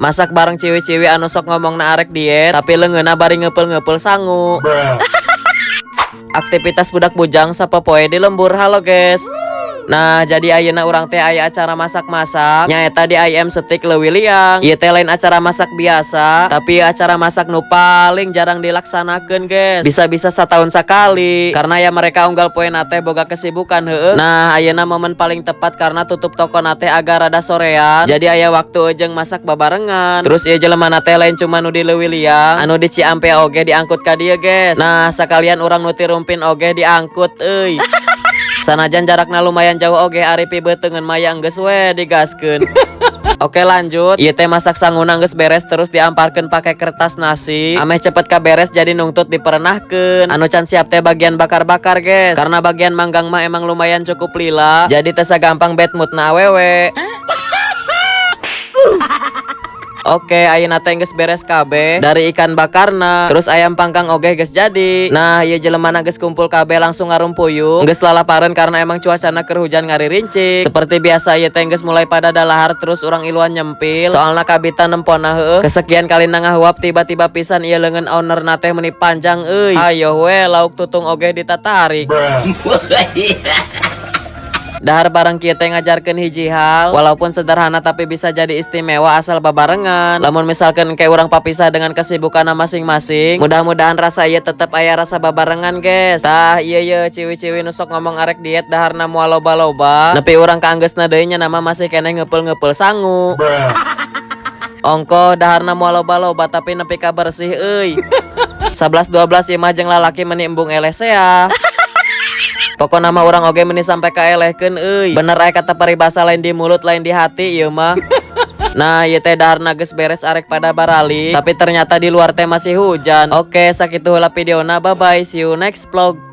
Masak bareng ciwi-ciwi anu sok ngomongna arek diet, tapi leungeunna bari ngeupel-ngeupel sangu. Aktivitas budak bujang sapopoe di lembur. Halo guys. Nah, jadi ayeuna urang teh aya acara masak-masak. Nyaeta di IM Setik Leuwi Liang. Ieu teh lain acara masak biasa, tapi acara masak nu paling jarang dilaksanakeun, guys. Bisa-bisa setahun sekali. Karena ya mereka unggal poe nate boga kesibukan heueuh. Nah, ayeuna momen paling tepat karena tutup toko nate agak rada sorean. Jadi aya waktu ejeng masak babarengan. Terus ieu jelema nate lain cuma nu di Leuwi Liang, anu di Ciampea oge diangkut ka dieu, guys. Nah, sakalian urang nu ti Rumpin oge diangkut euy. Sanajan jarakna lumayan jauh oge ari pibeuteungeun maya geus we digaskeun. Oke lanjut. Ieu teh masak sanguna geus beres terus diamparkeun pake kertas nasi. Ameh cepet kaberes jadi nungtut diperenahkeun. Anu can siap teh bagian bakar-bakar, guys. Karena bagian manggang mah emang lumayan cukup lila. Jadi teh sagampang bad moodna awewe. Oke, ayeuna teh geus beres kabeh dari ikan bakarna, terus ayam panggang oge geus jadi. Nah, ieu jelemana geus kumpul kabeh langsung ngarumpuyung, geus lalapareun karena emang cuacana keur hujan ngaririnci. Seperti biasa ieu teh geus mulai pada dalahar terus urang iluan nyempil. Soalna kabita nempona heueuh. Kesekian kalina ngahuap tiba-tiba pisan ieu leungeun ownerna teh meuni panjang euy. Ayo we lauk tutung oge ditatarik. Dahar bareng kieu teh ngajarkeun hiji hal, walaupun sederhana tapi bisa jadi istimewa asal babarengan. Lamun misalkan kayak urang papisah dengan kesibukanna masing-masing, mudah-mudahan rasa ieu tetep aya rasa babarengan, guys. Tah ieu ciwi-ciwi nu sok ngomong arek diet daharna moal loba-loba, nepi urang kaanggeusna deui nya nama masih keneh ngeupel-ngeupel sangu. Ongko daharna moal loba-loba tapi nepi ka bersih euy. 11 12 ieu mah jeung lalaki meuni embung elesea. Pokoknya nama orang oge meni sampai kaelehkeun euy. Bener aya kata paribasa lain di mulut lain di hati ieu mah. Nah, ieu teh daharna geus beres arek pada barali, tapi ternyata di luar teh masih hujan. Oke, sakitu heula videona. Bye bye, see you next vlog.